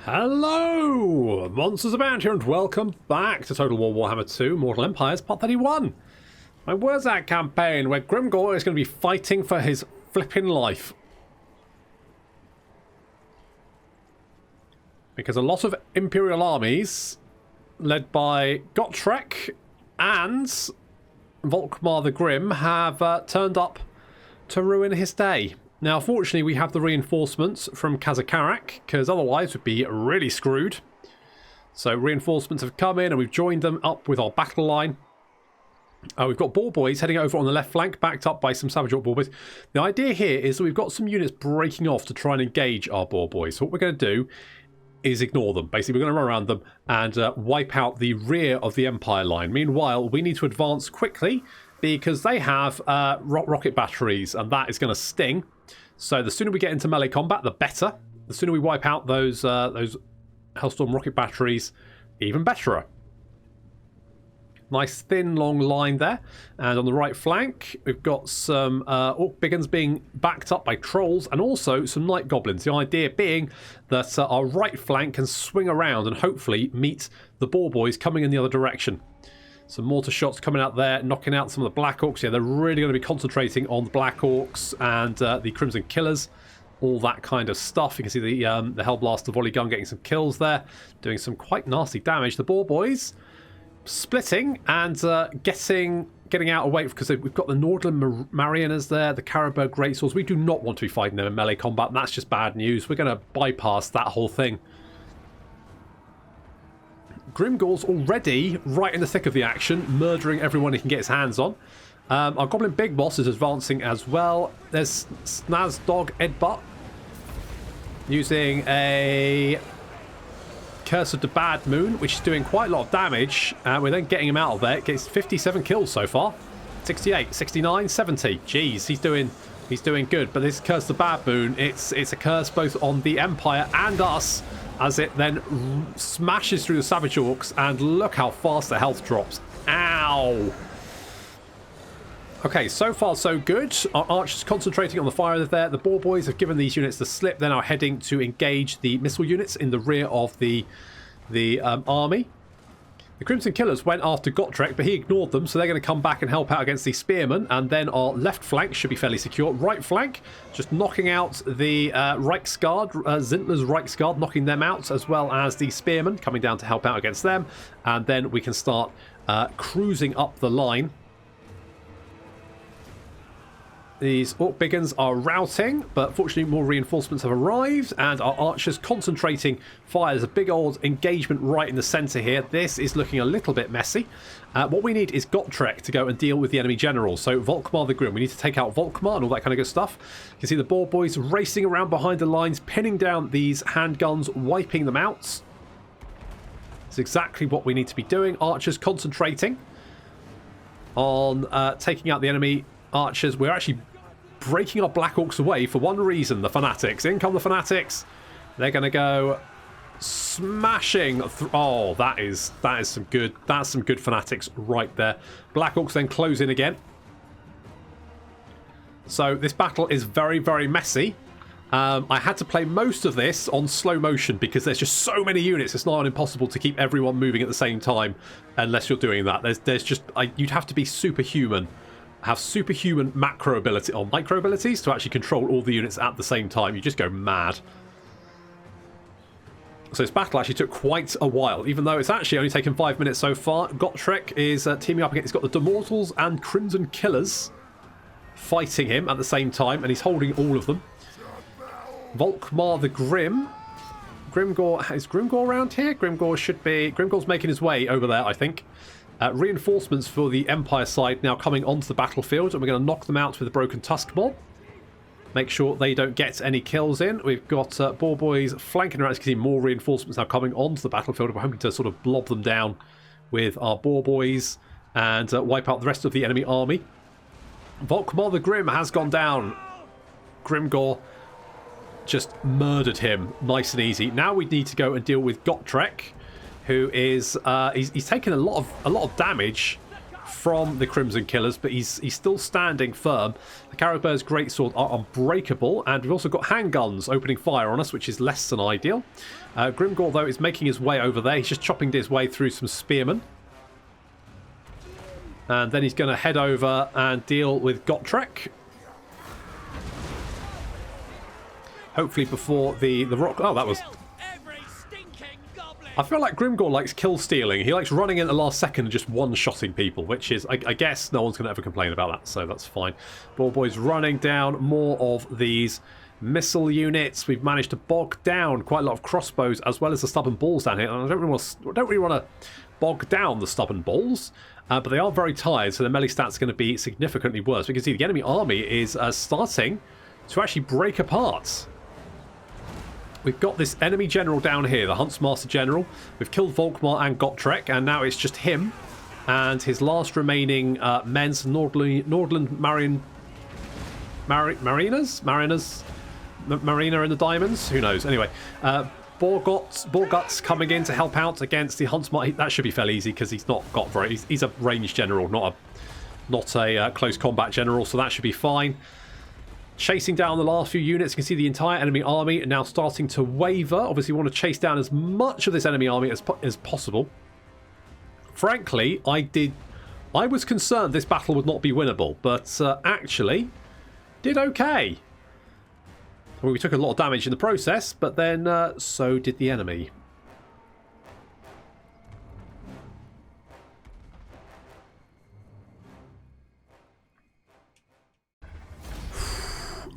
Hello! MonstersAbound here and welcome back to Total War Warhammer 2 Mortal Empires Part 31. My Wurrzag Campaign, where Grimgor is going to be fighting for his flipping life. Because a lot of Imperial armies, led by Gotrek and Volkmar the Grim, have turned up to ruin his day. Now, fortunately, we have the reinforcements from Karak, because otherwise we'd be really screwed. So reinforcements have come in and we've joined them up with our battle line. We've got Boar Boys heading over on the left flank, backed up by some Savage Orc Boar Boys. The idea here is that we've got some units breaking off to try and engage our Boar Boys. So what we're going to do is ignore them. Basically, we're going to run around them and wipe out the rear of the Empire line. Meanwhile, we need to advance quickly because they have rocket batteries, and that is going to sting. So the sooner we get into melee combat, the better. The sooner we wipe out those Hellstorm rocket batteries, even better. Nice thin long line there. And on the right flank, we've got some Orc Biggins being backed up by trolls and also some Night Goblins. The idea being that our right flank can swing around and hopefully meet the Boar Boys coming in the other direction. Some mortar shots coming out there, knocking out some of the Black Orcs. Yeah, they're really going to be concentrating on the Black Orcs and the Crimson Killers. All that kind of stuff. You can see the Hellblaster volley gun getting some kills there, doing some quite nasty damage. The Boar Boys splitting and getting out away because we've got the Nordland Marianers there, the Caribou Greatswords. We do not want to be fighting them in melee combat, and that's just bad news. We're going to bypass that whole thing. Grimgor's already right in the thick of the action, murdering everyone he can get his hands on. Our Goblin Big Boss is advancing as well. There's Snaz Dog Edbutt using a Curse of the Bad Moon, which is doing quite a lot of damage. We're then getting him out of there. It gets 57 kills so far. 68, 69, 70. Jeez, he's doing good. But this Curse of the Bad Moon, it's a curse both on the Empire and us, as it then smashes through the Savage Orcs, and look how fast the health drops. Ow! Okay, so far so good. Our archers concentrating on the fire there. The Boar Boys have given these units the slip. They're now heading to engage the missile units in the rear of the army. The Crimson Killers went after Gotrek, but he ignored them, so they're going to come back and help out against the Spearmen, and then our left flank should be fairly secure. Right flank, just knocking out the Reichsguard, Zintler's Reichsguard, knocking them out, as well as the Spearmen coming down to help out against them, and then we can start cruising up the line. These Orc Biggins are routing, but fortunately more reinforcements have arrived, and our archers concentrating fire. There's a big old engagement right in the centre here. This is looking a little bit messy. What we need is Gotrek to go and deal with the enemy generals. So Volkmar the Grim, we need to take out Volkmar and all that kind of good stuff. You can see the Boar Boys racing around behind the lines, pinning down these handguns, wiping them out. It's exactly what we need to be doing. Archers concentrating on taking out the enemy archers. We're actually breaking our Black Orcs away for one reason: the Fanatics. In come the Fanatics. They're going to go smashing through. Oh, that is some good. That's some good Fanatics right there. Black Orcs then close in again. So this battle is very, very messy. I had to play most of this on slow motion because there's just so many units. It's not impossible to keep everyone moving at the same time unless you're doing that. There's just you'd have to be superhuman. Have superhuman macro ability or micro abilities to actually control all the units at the same time. You just go mad. So this battle actually took quite a while, even though it's actually only taken 5 minutes so far. Gotrek is teaming up against. He's got the Demortals and Crimson Killers fighting him at the same time, and he's holding all of them. Volkmar the Grim. Grimgor, is Grimgor around here? Grimgor should be. Grimgor's making his way over there, I think. Reinforcements for the Empire side now coming onto the battlefield, and we're going to knock them out with a Broken Tusk Mob. Make sure they don't get any kills in. We've got Boar Boys flanking around. As you can see, more reinforcements now coming onto the battlefield. We're hoping to sort of blob them down with our Boar Boys and wipe out the rest of the enemy army. Volkmar the Grim has gone down. Grimgor just murdered him nice and easy. Now we need to go and deal with Gotrek, who is he's taken a lot of damage from the Crimson Killers, but he's still standing firm. The Karak Azgal's greatsword are unbreakable, and we've also got handguns opening fire on us, which is less than ideal. Grimgor, though, is making his way over there. He's just chopping his way through some spearmen. And then he's going to head over and deal with Gotrek. Hopefully before the rock... Oh, that was... I feel like Grimgor likes kill stealing. He likes running in the last second and just one-shotting people, which is, I guess, no one's going to ever complain about that, so that's fine. Ball Boy's running down more of these missile units. We've managed to bog down quite a lot of crossbows as well as the stubborn balls down here. And I don't really want to bog down the stubborn balls, but they are very tired, so the melee stats are going to be significantly worse. We can see the enemy army is starting to actually break apart. We've got this enemy general down here, the Huntsmaster General. We've killed Volkmar and Gotrek, and now it's just him and his last remaining men's Nordland Marina in the Diamonds? Who knows? Anyway, Borgut's coming in to help out against the Huntsmaster. That should be fairly easy because he's not got very... He's a ranged general, not a close combat general, so that should be fine. Chasing down the last few units, you can see the entire enemy army now starting to waver. Obviously, we want to chase down as much of this enemy army as possible. Frankly, I was concerned this battle would not be winnable, but actually did okay. Well, we took a lot of damage in the process, but then so did the enemy.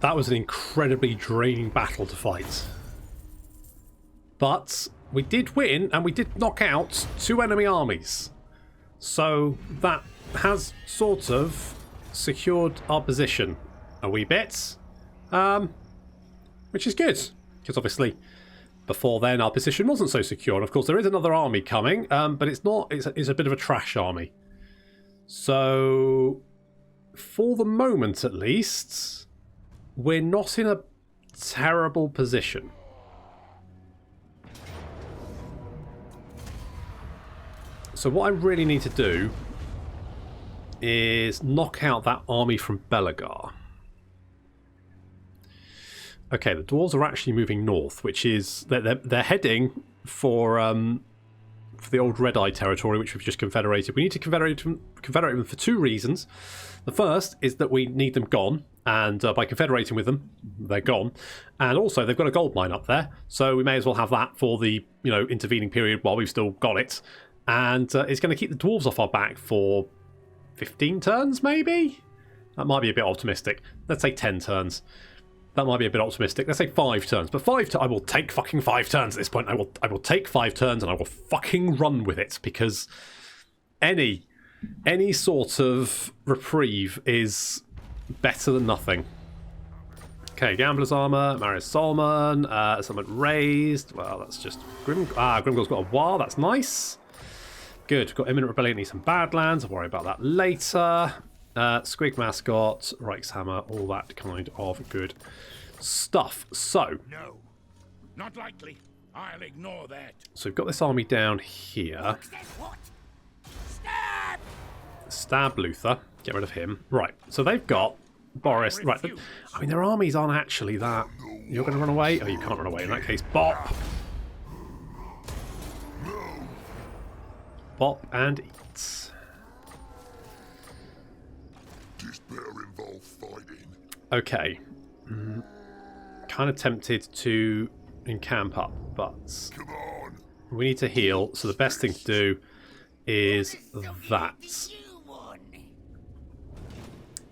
That was an incredibly draining battle to fight. But we did win, and we did knock out 2 enemy armies. So that has sort of secured our position a wee bit. Which is good, because obviously before then our position wasn't so secure. And of course there is another army coming, but it's not. It's a bit of a trash army. So for the moment at least, we're not in a terrible position. So what I really need to do is knock out that army from Belagar. Okay, the dwarves are actually moving north, which is they're heading for the old Red Eye territory, which we've just confederated. We need to confederate them for 2 reasons. The first is that we need them gone, and by confederating with them, they're gone. And also, they've got a gold mine up there, so we may as well have that for the intervening period while we've still got it. And it's going to keep the dwarves off our back for 15 turns, maybe? That might be a bit optimistic. Let's say 10 turns. That might be a bit optimistic. Let's say 5 turns. But I will take fucking 5 turns at this point. I will take 5 turns and I will fucking run with it, because any sort of reprieve is better than nothing. Okay, Gambler's Armour, Marius Solomon, someone raised. Well, that's just Grimgor's got a war. That's nice. Good. We've got Imminent Rebellion, need some Badlands. I'll worry about that later. Squig Mascot, Reichshammer, all that kind of good stuff. So, no, not likely. I'll ignore that. So we've got this army down here. What? Stab! Stab Luther. Get rid of him. Right. So they've got Boris. Right. I mean, their armies aren't actually that. You're going to run away? Oh, you can't run away. In that case, bop. Bop and eat. Okay. Kind of tempted to encamp up, but we need to heal, so the best thing to do is that.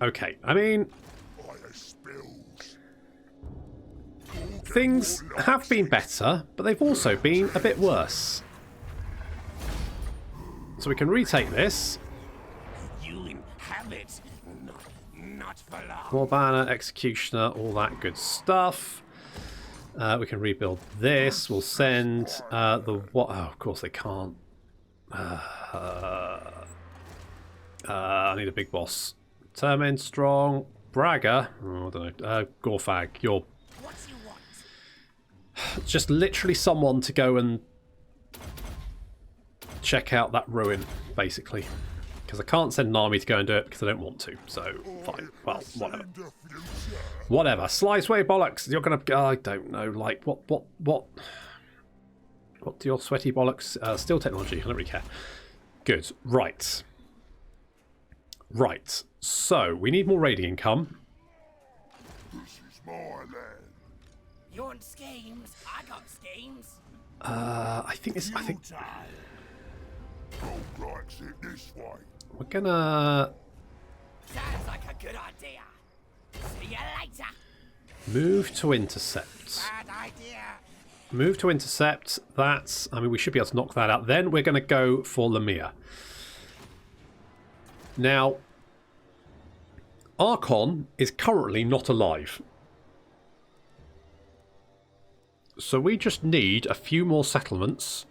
Okay, I mean, things have been better, but they've also been a bit worse. So we can retake this. Warbanner, Executioner, all that good stuff. We can rebuild this. We'll send the what? Oh, of course they can't. I need a big boss. Determined, strong, bragger. Oh, I don't know. Gorfag, you're just literally someone to go and check out that ruin, basically. Because I can't send an army to go and do it because I don't want to. So, fine. Well, whatever. Whatever. Slice way bollocks. You're going to... I don't know. Like, what do your sweaty bollocks... steel technology. I don't really care. Good. Right. Right. So, we need more raiding income. This is my land. You want schemes? I got schemes. I think this... I think... Gold likes it this way. We're gonna... Sounds like a good idea. See you later. Move to intercept. Bad idea. Move to intercept. That's... I mean, we should be able to knock that out. Then we're going to go for Lemire. Now, Archon is currently not alive. So we just need a few more settlements.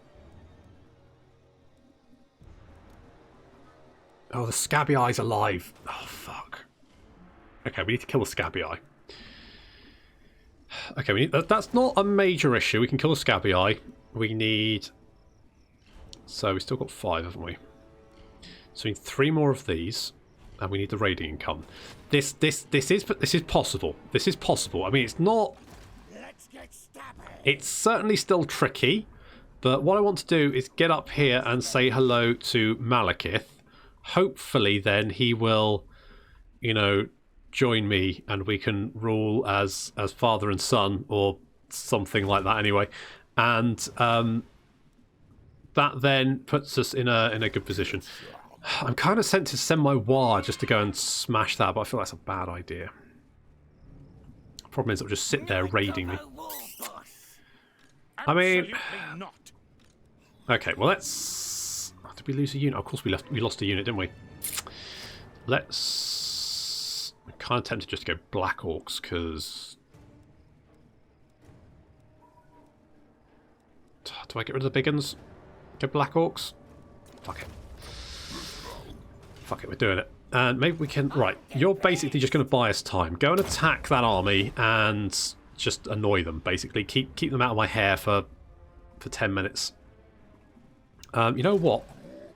Oh, the Scabby Eye's alive. Oh, fuck. Okay, we need to kill the Scabby Eye. Okay, we need, that's not a major issue. We can kill the Scabby Eye. We need... So we still got 5, haven't we? So we need 3 more of these. And we need the raiding income. This is possible. This is possible. I mean, it's not... Let's get stabbing. It's certainly still tricky. But what I want to do is get up here and say hello to Malekith. Hopefully then he will, you know, join me and we can rule as father and son or something like that anyway. And that then puts us in a good position. I'm kind of sent to send my war just to go and smash that, but I feel that's a bad idea. Problem is, it'll just sit there raiding me. I mean... Absolutely not. Okay, well let's... Did we lose a unit? Of course we lost a unit, didn't we? Let's... I'm kind of tempted just to go Black Orcs, because... Do I get rid of the big ones? Go Black Orcs? Fuck it. Fuck it, we're doing it. And maybe we can... Right, you're basically just going to buy us time. Go and attack that army and just annoy them, basically. Keep them out of my hair for 10 minutes. You know what?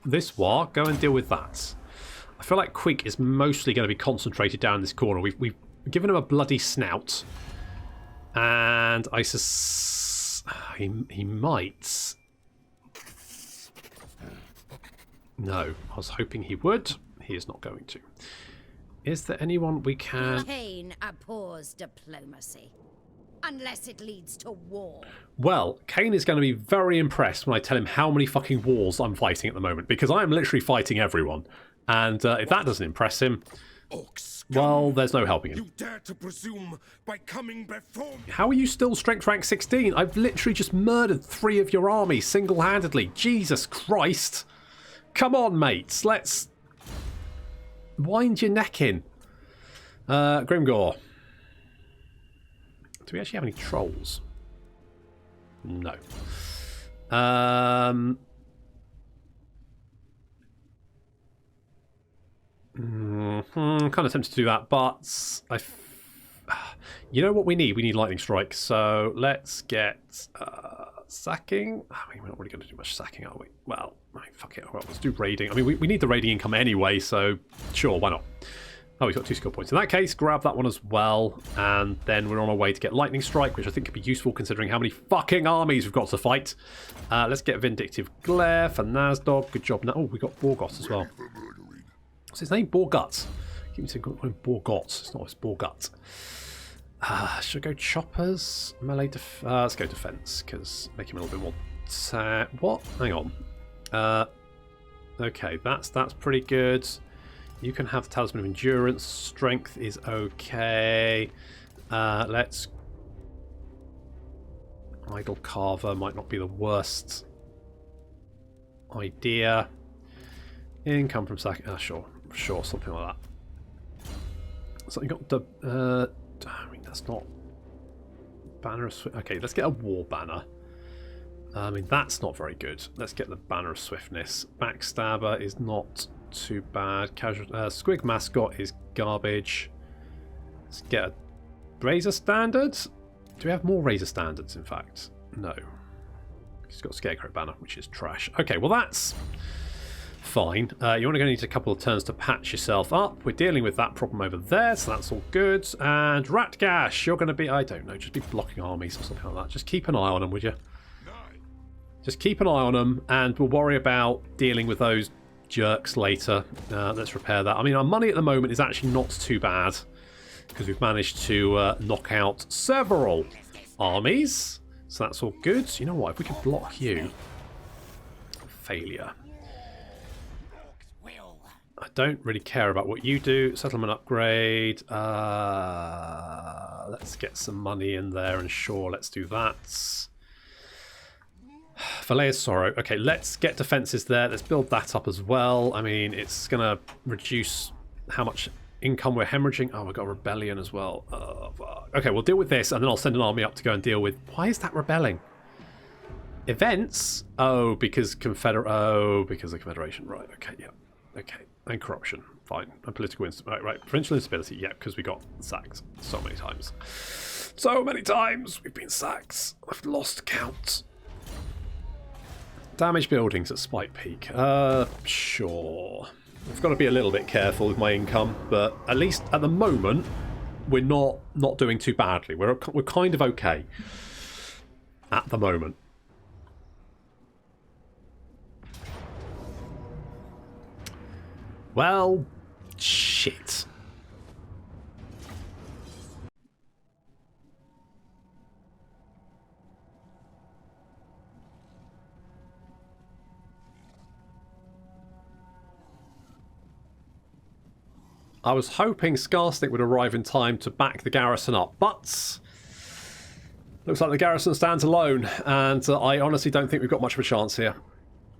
This war, go and deal with that. I feel like Queek is mostly going to be concentrated down in this corner. We've given him a bloody snout. And I he might... No, I was hoping he would. He is not going to. Is there anyone we can... Cain abhors diplomacy. Unless it leads to war. Well, Cain is going to be very impressed when I tell him how many fucking wars I'm fighting at the moment, because I am literally fighting everyone. And if that doesn't impress him, Orcs, well, there's no helping him. you dare to presume by coming before me? How are you still strength rank 16? I've literally just murdered 3 of your army single-handedly. Jesus Christ. Come on, mates. Let's wind your neck in. Grimgor. Do we actually have any trolls? No. Kind of tempted to do that, but you know what we need? We need lightning strike. So let's get sacking. I mean, we're not really going to do much sacking, are we? Well, fuck it. Well, let's do raiding. I mean, we need the raiding income anyway, so sure, why not? Oh, we've got 2 skill points. In that case, grab that one as well. And then we're on our way to get Lightning Strike, which I think could be useful considering how many fucking armies we've got to fight. Let's get Vindictive Glare for Nazdog. Good job. Oh, we got Borgot as well. What's his name? Borgut. Keep saying Borgot. It's not, it's Borgut. Should I go Choppers? Melee let's go Defense, because make him a little bit more... what? Hang on. Okay, that's pretty good. You can have the Talisman of Endurance. Strength is okay. Let's... Idle Carver might not be the worst idea. Income from sack... sure, something like that. So you got the... I mean, that's not... Banner of Swift... Okay, let's get a War Banner. I mean, that's not very good. Let's get the Banner of Swiftness. Backstabber is not... too bad. Casual Squig Mascot is garbage. Let's get a Razor Standard. Do we have more Razor Standards, in fact? No. He's got Scarecrow Banner, which is trash. Okay, well that's fine. You're only going to need a couple of turns to patch yourself up. We're dealing with that problem over there, so that's all good. And Ratgash, you're going to be, I don't know, just be blocking armies or something like that. Just keep an eye on them, would you? Just keep an eye on them, and we'll worry about dealing with those jerks later. Let's repair that. I mean, our money at the moment is actually not too bad, because we've managed to knock out several armies. So that's all good. You know what? If we could block you... Failure. I don't really care about what you do. Settlement upgrade. Let's get some money in there, and sure, let's do that. Valea's Sorrow. Okay, let's get defenses there. Let's build that up as well. I mean, it's going to reduce how much income we're hemorrhaging. Oh, we've got a rebellion as well. Okay, we'll deal with this, and then I'll send an army up to go and deal with... Why is that rebelling? Events? Oh, because of Confederation. Right, okay, yeah. Okay, and corruption. Fine. And political instability. Right, provincial instability. Yeah, because we got sacked so many times. So many times we've been sacked. I've lost count. Damaged buildings at Spike Peak. Sure. I've got to be a little bit careful with my income, but at least at the moment, we're not doing too badly. We're kind of okay at the moment. Well, shit. I was hoping Skarsnik would arrive in time to back the garrison up, but looks like the garrison stands alone, and I honestly don't think we've got much of a chance here.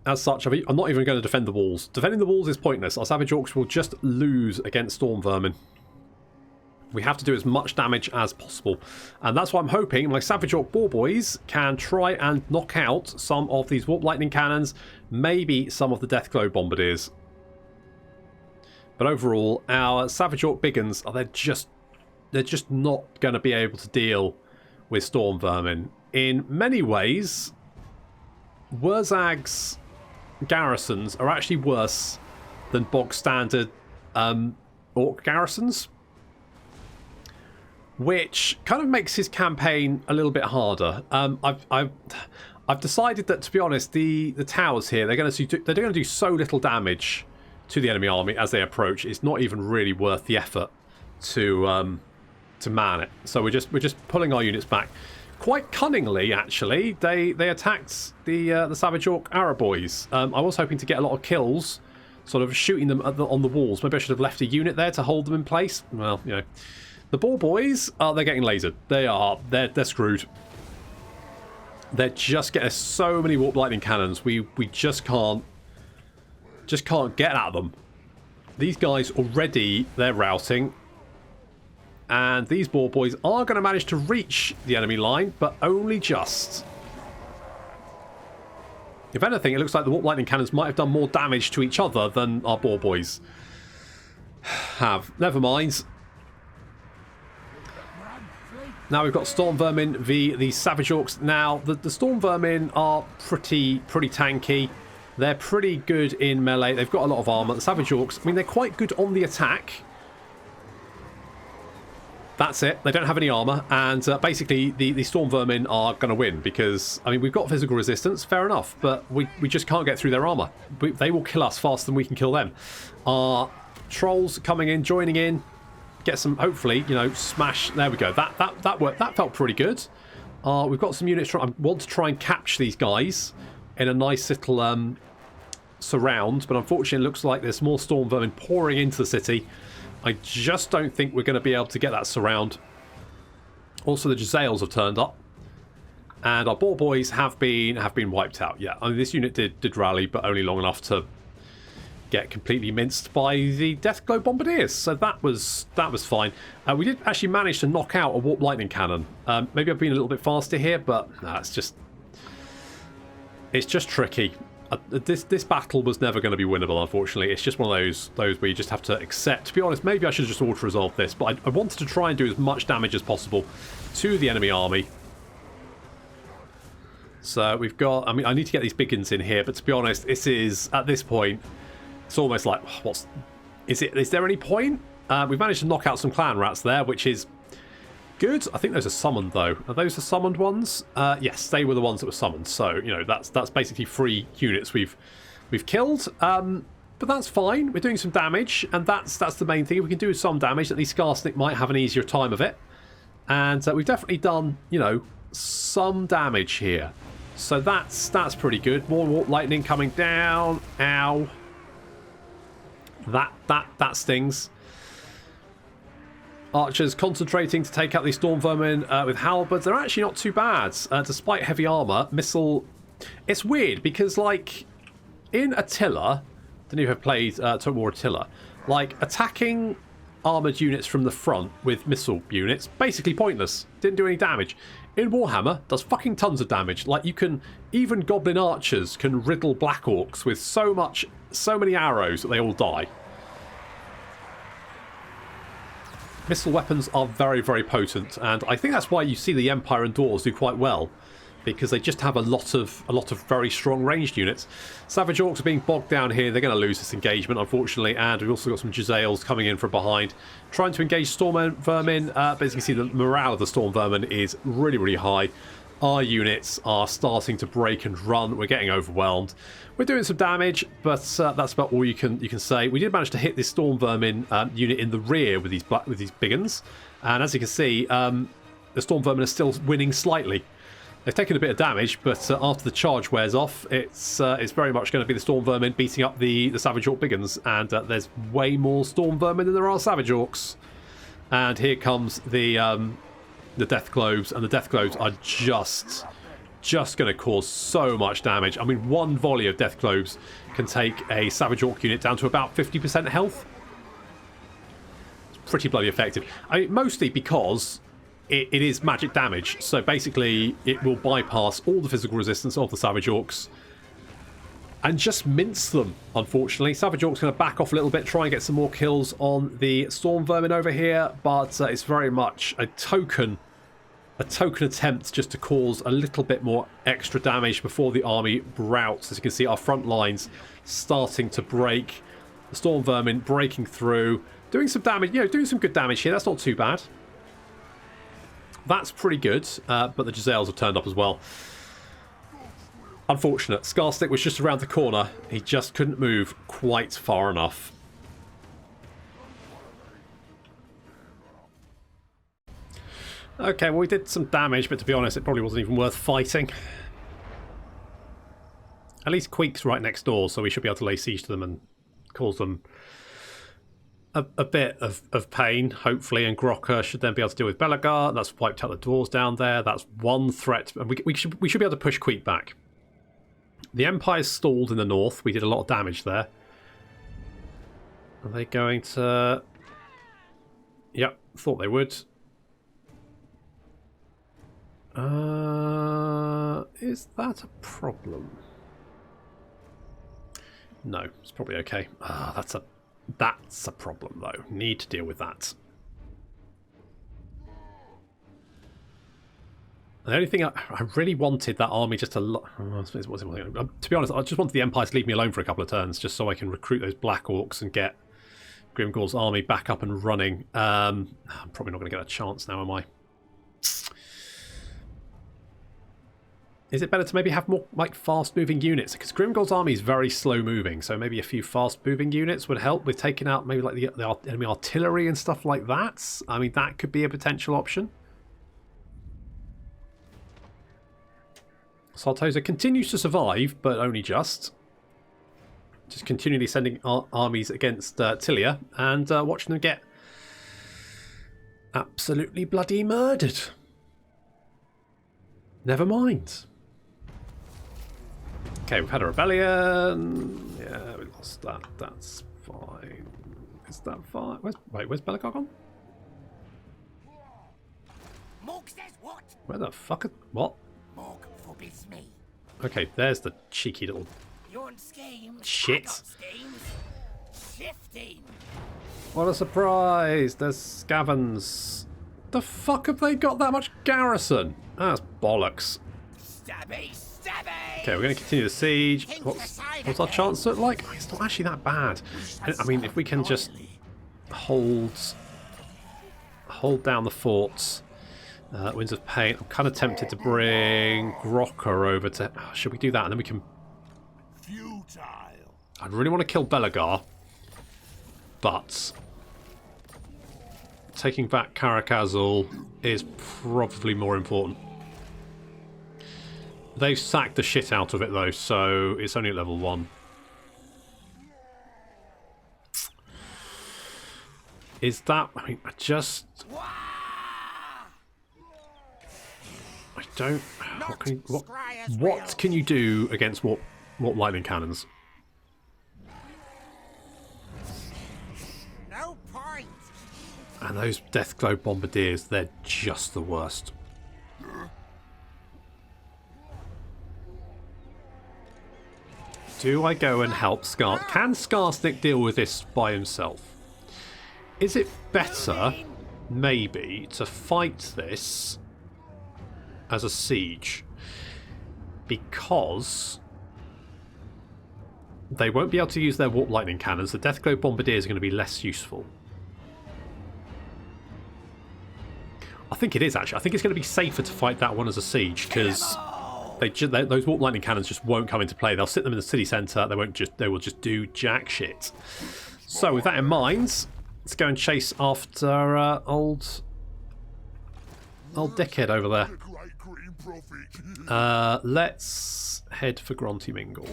As such, I'm not even going to defend the walls. Defending the walls is pointless. Our Savage Orcs will just lose against Storm Vermin. We have to do as much damage as possible. And that's why I'm hoping my Savage Orc Boar Boys can try and knock out some of these Warp Lightning Cannons, maybe some of the Deathglow Bombardiers. But overall, our Savage Orc Biggins, they're just not going to be able to deal with Storm Vermin. In many ways, Wurrzag's garrisons are actually worse than bog standard orc garrisons, which kind of makes his campaign a little bit harder. I've decided that, to be honest, the towers here, they're going to do so little damage to the enemy army as they approach. It's not even really worth the effort to man it. So we're just pulling our units back. Quite cunningly, actually, they attacked the Savage Orc Arab boys. I was hoping to get a lot of kills, sort of shooting them on the walls. Maybe I should have left a unit there to hold them in place. Well, you know, the Boar Boys, they're getting lasered. They're screwed. They're just getting so many Warp Lightning Cannons. We just can't get at them. These guys already, they're routing. And these Boar Boys are going to manage to reach the enemy line, but only just. If anything, it looks like the Warp Lightning Cannons might have done more damage to each other than our Boar Boys have. Never mind. Now we've got Storm Vermin v the Savage Orcs. Now, the Storm Vermin are pretty tanky. They're pretty good in melee. They've got a lot of armor. The Savage Orcs, I mean, they're quite good on the attack. That's it. They don't have any armor, and basically the Storm Vermin are going to win because, I mean, we've got physical resistance, fair enough, but we just can't get through their armor. They will kill us faster than we can kill them. Our Trolls coming in, joining in, get some, hopefully, you know, smash. There we go. That worked. That felt pretty good. We've got some units. I want to try and catch these guys in a nice little surround, but unfortunately it looks like there's more Storm Vermin pouring into the city. I just don't think we're going to be able to get that surround. Also, the Jezzails have turned up, and our Boar Boys have been wiped out. Yeah, I mean, this unit did rally, but only long enough to get completely minced by the Deathglow Bombardiers. So that was fine. We did actually manage to knock out a Warp Lightning Cannon. Maybe I've been a little bit faster here, but nah, it's just tricky. This battle was never going to be winnable, unfortunately. It's just one of those where you just have to accept. To be honest, maybe I should just auto-resolve this, but I wanted to try and do as much damage as possible to the enemy army. So we've got... I mean, I need to get these Biggins in here, but to be honest, this is, at this point, It's almost like, is there any point? We've managed to knock out some clan rats there, which is good. I think those are summoned, though. Are those the summoned ones? Yes, they were the ones that were summoned. So, you know, that's basically 3 units we've killed. But that's fine. We're doing some damage, and that's the main thing. We can do some damage. At least Skarsnik might have an easier time of it. And we've definitely done, you know, some damage here. So that's pretty good. More lightning coming down. Ow. That stings. Archers concentrating to take out these storm vermin with halberds. They're actually not too bad. Despite heavy armor, missile... It's weird because, like, in Attila... I don't know if you've played Total War Attila. Like, attacking armoured units from the front with missile units, basically pointless. Didn't do any damage. In Warhammer, does fucking tons of damage. Like, you can... Even Goblin Archers can riddle Black Orcs with so many arrows that they all die. Missile weapons are very, very potent, and I think that's why you see the Empire and Dwarves do quite well, because they just have a lot of very strong ranged units. Savage Orcs are being bogged down here. They're going to lose this engagement, unfortunately, and we've also got some Jezzails coming in from behind, trying to engage Storm Vermin, but as you can see, the morale of the Storm Vermin is really, really high. Our units are starting to break and run. We're getting overwhelmed. We're doing some damage, but that's about all you can say. We did manage to hit this Storm Vermin unit in the rear with these big uns, and as you can see, the Storm Vermin are still winning slightly. They've taken a bit of damage, but after the charge wears off, it's very much going to be the Storm Vermin beating up the Savage Orc big uns, and there's way more Storm Vermin than there are Savage Orcs. And here comes the Death Globes, and the Death Globes are just going to cause so much damage. I mean, one volley of Death Globes can take a Savage Orc unit down to about 50% health. It's pretty bloody effective. I mean, mostly because it is magic damage, so basically it will bypass all the physical resistance of the Savage Orcs and just mince them, unfortunately. Savage Orcs going to back off a little bit, try and get some more kills on the Storm Vermin over here, but it's very much a token attempt just to cause a little bit more extra damage before the army routs. As you can see, our front lines starting to break. The Storm Vermin breaking through, doing some damage, you know, doing some good damage here. That's not too bad. That's pretty good, but the Jezzails have turned up as well. Unfortunate. Skarsnik was just around the corner. He just couldn't move quite far enough. Okay, well, we did some damage, but to be honest, it probably wasn't even worth fighting. At least Queek's right next door, so we should be able to lay siege to them and cause them a bit of pain, hopefully, and Grocker should then be able to deal with Belagar. That's wiped out the dwarves down there. That's one threat, and we should be able to push Queek back. The Empire's stalled in the north. We did a lot of damage there. Are they going to... Yep, thought they would. Is that a problem? No, it's probably okay. That's a problem, though. Need to deal with that. The only thing I really wanted that army just to... to be honest, I just wanted the Empire to leave me alone for a couple of turns, just so I can recruit those Black Orcs and get Grimgor's army back up and running. I'm probably not going to get a chance now, am I? Is it better to maybe have more like fast-moving units? Because Grimgor's army is very slow-moving, so maybe a few fast-moving units would help with taking out maybe like the enemy artillery and stuff like that. I mean, that could be a potential option. Sartosa continues to survive, but only just. Just continually sending armies against Tilia and watching them get absolutely bloody murdered. Never mind. Okay, we've had a rebellion. Yeah, we lost that. That's fine. Is that fine? Where's Belagar gone? Morg says what? Where the fuck? What? Morg forbids me. Okay, there's the cheeky little Your schemes. shit. Schemes. Shifting. What a surprise! There's Scavens. The fuck have they got that much garrison? That's bollocks. Stabby, stabby. Okay, we're going to continue the siege. What's our chance look like? It's not actually that bad. I mean, if we can just hold down the forts. Winds of Pain. I'm kind of tempted to bring Grocker over to... Oh, should we do that? And then we can... I'd really want to kill Belagar. But... taking back Karak Azgal is probably more important. They've sacked the shit out of it, though, so it's only at level 1. Is that... I mean, I just... I don't... What can you do against what lightning cannons? No point. And those Deathglow Bombardiers, they're just the worst. Do I go and help Scar? Can Skarsnik deal with this by himself? Is it better, maybe, to fight this as a siege? Because they won't be able to use their Warp Lightning Cannons. The Deathglow Bombardiers are going to be less useful. I think it is, actually. I think it's going to be safer to fight that one as a siege, because those Warp Lightning Cannons just won't come into play. They'll sit them in the city centre. They will just do jack shit. So with that in mind, let's go and chase after old dickhead over there. Let's head for Grunty Mingle.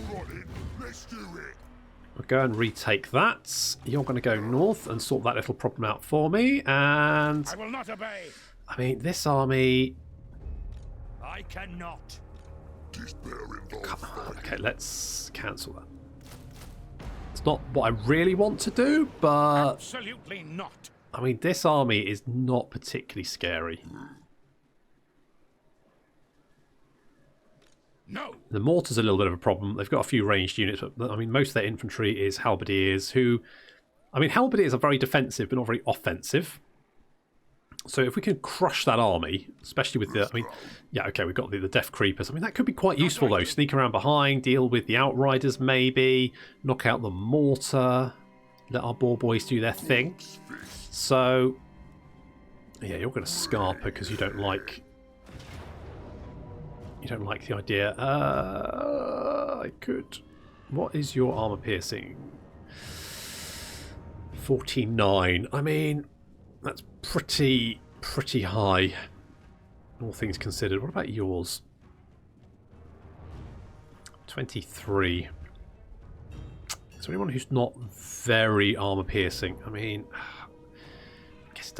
We'll go and retake that. You're going to go north and sort that little problem out for me. And I will not obey. I mean, this army... I cannot. Come on. Okay, let's cancel that. It's not what I really want to do, but... Absolutely not. I mean, this army is not particularly scary. No. The mortar's a little bit of a problem. They've got a few ranged units, but I mean, most of their infantry is halberdiers who... I mean, halberdiers are very defensive, but not very offensive. So if we can crush that army, especially with the... I mean, yeah, okay, we've got the Death Creepers. I mean, that could be quite useful, though. Sneak around behind, deal with the Outriders, maybe. Knock out the mortar. Let our boar boys do their thing. So, yeah, you're going to Scarper because you don't like... You don't like the idea. I could... What is your armor piercing? 49. I mean, that's pretty high, all things considered. What about yours? 23. Is there anyone who's not very armor piercing? I mean, I guess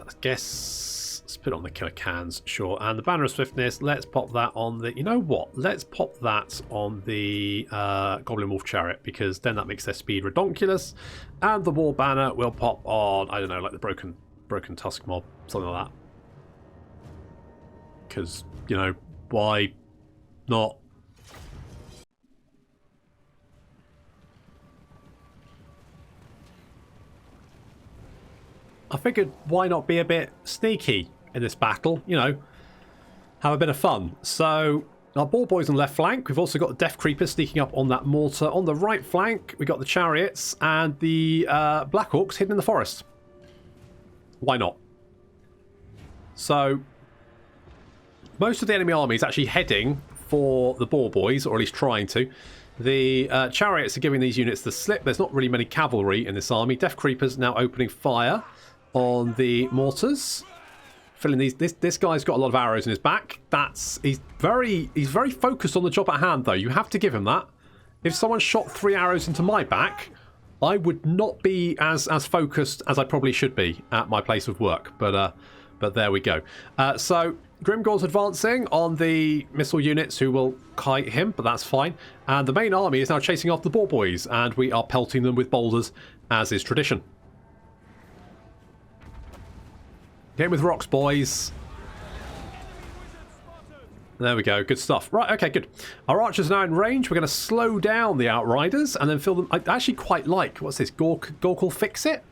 let's put on the killer cans, sure. And the banner of swiftness, let's pop that on the... You know what? Let's pop that on the Goblin Wolf Chariot, because then that makes their speed redonkulous. And the war banner will pop on, I don't know, like the broken tusk mob, something like that. Because, you know, why not? I figured, why not be a bit sneaky in this battle? You know, have a bit of fun. So, our boar boys on the left flank. We've also got the Death Creepers sneaking up on that mortar. On the right flank, we've got the chariots and the Black Orcs hidden in the forest. Why not? So, most of the enemy army is actually heading for the boar boys, or at least trying to. The chariots are giving these units the slip. There's not really many cavalry in this army. Death Creepers now opening fire on the mortars. Filling these. This guy's got a lot of arrows in his back. He's very focused on the job at hand, though. You have to give him that. If someone shot 3 arrows into my back, I would not be as focused as I probably should be at my place of work. But there we go. So Grimgor's advancing on the missile units who will kite him, but that's fine. And the main army is now chasing after the boar boys, and we are pelting them with boulders, as is tradition. Game with rocks, boys. There we go. Good stuff. Right, okay, good. Our archers are now in range. We're going to slow down the Outriders and then fill them. I actually quite like, what's this, Gork'll Fix It?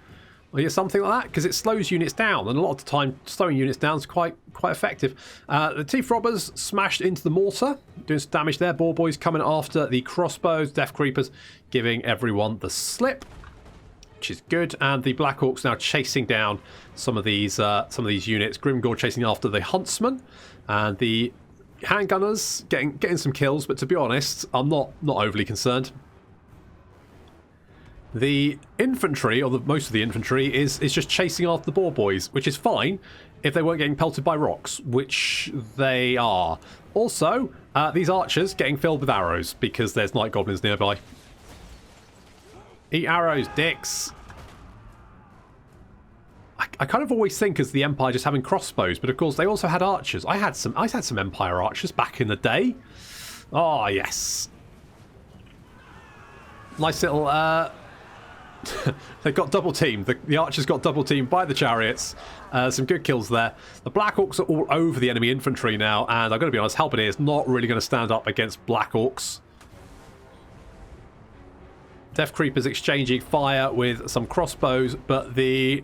Or yeah, something like that, because it slows units down, and a lot of the time slowing units down is quite effective. The Teeth Robbers smashed into the mortar, doing some damage there. Boar Boys coming after the crossbows, Death Creepers giving everyone the slip, which is good. And the Black Orcs now chasing down some of these units. Grimgor chasing after the Huntsman, and the Handgunners getting some kills. But to be honest, I'm not overly concerned. The infantry, or most of the infantry, is just chasing after the Boar Boys, which is fine if they weren't getting pelted by rocks, which they are. Also, these archers getting filled with arrows because there's night goblins nearby. Eat arrows, dicks. I kind of always think as the Empire just having crossbows, but of course they also had archers. I had some Empire archers back in the day. Oh yes, nice little. They got double teamed. The archers got double teamed by the chariots. Some good kills there. The Black Orcs are all over the enemy infantry now, and I've got to be honest, Halberdiers not really going to stand up against Black Orcs. Death Creepers exchanging fire with some crossbows, but the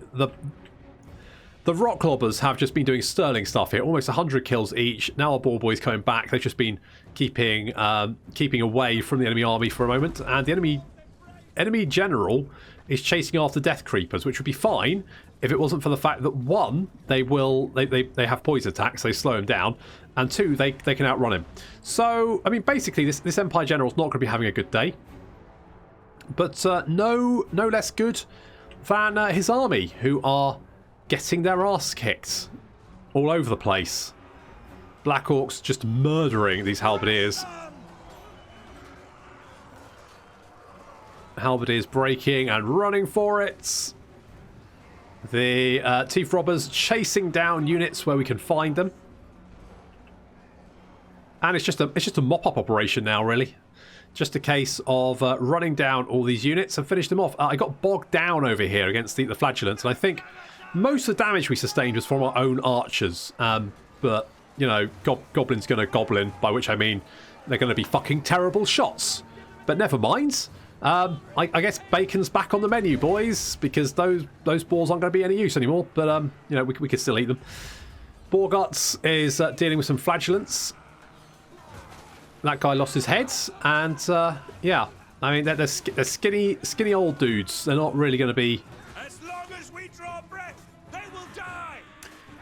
Rock Clobbers have just been doing sterling stuff here. Almost 100 kills each. Now our Boar Boys coming back. They've just been keeping away from the enemy army for a moment, and the enemy general is chasing after Death Creepers, which would be fine if it wasn't for the fact that one, they have poison attacks, they slow him down, and two, they can outrun him. So I mean, basically this Empire general's not going to be having a good day, but no less good than his army, who are getting their ass kicked all over the place. Black Orcs just murdering these Halberdiers. Halberdiers breaking and running for it. The Teeth Robbers chasing down units where we can find them. And it's just a mop-up operation now, really. Just a case of running down all these units and finish them off. I got bogged down over here against the Flagellants, and I think most of the damage we sustained was from our own archers. But, you know, Goblin's going to Goblin, by which I mean they're going to be fucking terrible shots. But never mind. I guess bacon's back on the menu, boys, because those boars aren't going to be any use anymore. But, you know, we could still eat them. Boarguts is dealing with some Flagellants. That guy lost his head, and yeah, I mean they're skinny old dudes. They're not really going to be. As long as we draw breath, they will die.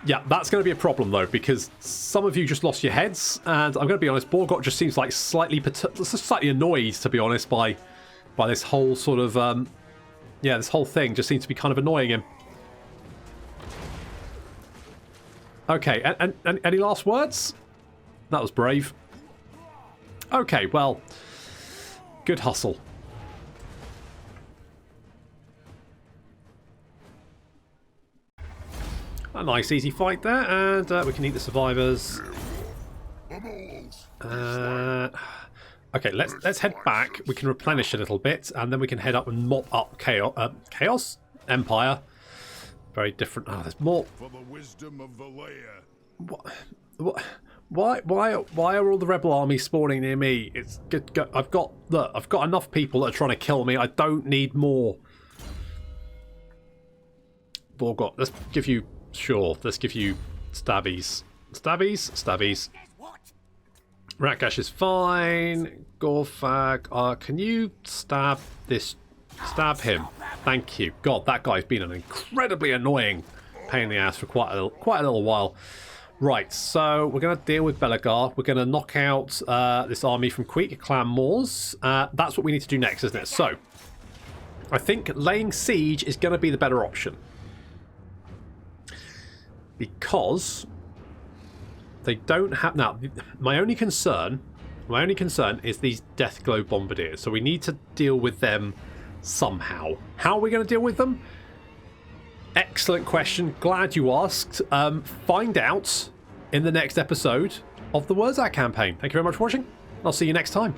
Yeah, that's going to be a problem though, because some of you just lost your heads, and I'm going to be honest, Boargut just seems like slightly annoyed, to be honest, by this whole sort of yeah, this whole thing just seems to be kind of annoying him. Okay, and any last words? That was brave. Okay, well, good hustle. A nice easy fight there, and we can eat the survivors. Okay, let's head back. We can replenish a little bit, and then we can head up and mop up chaos Empire. Very different. Oh, there's more. For the wisdom of the layer. What? Why are all the rebel armies spawning near me? It's good. I've got enough people that are trying to kill me. I don't need more. Boargut, let's give you stabbies. Stabbies. Ratgash is fine. Gorfag, can you stab him? Thank you. God, that guy's been an incredibly annoying pain in the ass for quite a little while. Right, so we're going to deal with Belagar. We're going to knock out this army from Queek, Clan Moors. That's what we need to do next, isn't it? So, I think laying siege is going to be the better option. Because they don't have... Now, my only concern is these Deathglow Bombardiers. So we need to deal with them somehow. How are we going to deal with them? Excellent question. Glad you asked. Find out in the next episode of the Wurrzag campaign. Thank you very much for watching. I'll see you next time.